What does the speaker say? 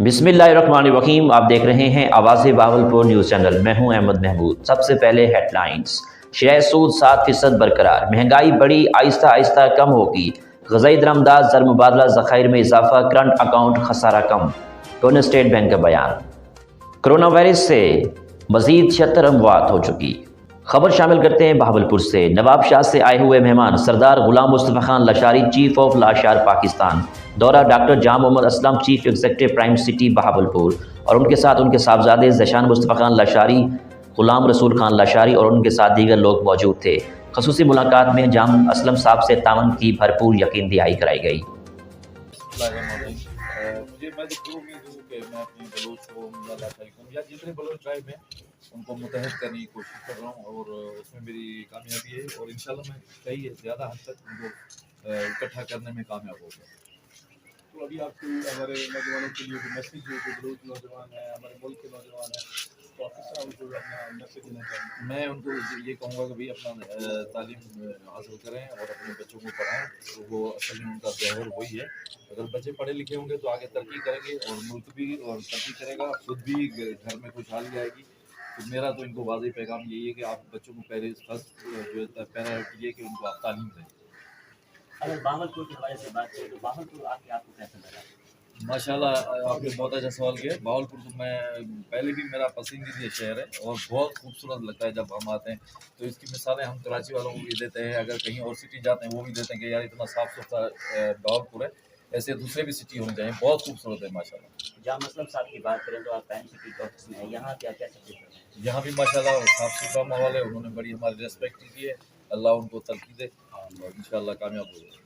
बिस्मिल्लाहिर्रहमानिर्रहीम। आप देख रहे हैं आवाज़-ए-bahawalpur न्यूज़ चैनल। मैं हूं अहमद महमूद। सबसे पहले हेडलाइंस। शेयर सूद 7% बरकरार, महंगाई बढ़ी, आहिस्ता आहिस्ता कम होगी। ग़ज़ाई दरामदात ज़र मुबादला ज़ख़ाइर में इजाफा, करंट अकाउंट खसारा कम। गवर्नर स्टेट बैंक का बयान। कोरोना वायरस से मज़ीद 76 अमवात हो चुकी। खबर शामिल करते हैं बहावलपुर से। नवाब शाह से आए हुए मेहमान सरदार गुलाम मुस्तफ़ा खान लाशारी, चीफ ऑफ लाशार पाकिस्तान। दौरा doctor Jam Mohammad Aslam, chief executive Prime City Bahawalpur, और उनके साथ उनके साहबजादे ज़शान मुस्तफ़ा खान लाशारी, गुलाम रसूल खान लाशारी और उनके साथ दीगर लोग मौजूद थे। ख़ुसूसी मुलाकात में जाम असलम साहब से तावन की भरपूर यकीन दहाई कराई गई। मुझे मैं तो उम्मीद हूँ कि मैं अपने बलोच को या जितने बलोच ट्राइब हैं उनको मुतहद करने की कोशिश कर रहा हूँ और उसमें मेरी कामयाबी है और इंशाल्लाह मैं कई ज़्यादा हद तक उनको इकट्ठा करने में कामयाब हो गया। तो अभी आपको हमारे नौजवानों के लिए जो मैसेज है, जो बलोच नौजवान है, हमारे मुल्क के नौजवान हैं, तो आप किस तरह उनको अपना मैसेज देना चाहेंगे? मैं उनको ये कहूँगा कि भाई अपना तालीम हासिल करें और अपने बच्चों को पढ़ाएं। तो वो असल में उनका जौहर वही है। अगर बच्चे पढ़े लिखे होंगे तो आगे तरक्की करेंगे और मुल्क भी और तरक्की करेगा, खुद भी घर में खुशहाली आएगी। तो मेरा तो इनको वाज़ेह पैगाम यही है कि आप बच्चों को पहले फर्स्ट जो है प्रायोरिटी है कि उनको आप तालीम दें। अगर बहावलपुर के हवाले से बात करें तो बहावलपुर आके आपको कैसा लगा? माशाल्लाह, आपने बहुत अच्छा सवाल किया। बहावलपुर तो मैं पहले भी मेरा पसंदीदा शहर है और बहुत खूबसूरत लगता है जब हम आते हैं। तो इसकी मिसालें हम कराची वालों को भी देते हैं, अगर कहीं और सिटी जाते हैं वो भी देते हैं कि यार इतना साफ़ सुथरा बहावलपुर है, ऐसे दूसरे भी सिटी होनी चाहिए। बहुत खूबसूरत है माशाल्लाह। जाम असलम साहब की बात करें तो आप प्राइम सिटी के ऑफिस में है, यहाँ क्या क्या सब कुछ है? यहाँ भी माशाल्लाह साफ़ सुथरा माहौल है। उन्होंने बड़ी हमारी रेस्पेक्ट की है। अल्लाह उनको तरक्की दे और इंशाल्लाह कामयाब हो जाए।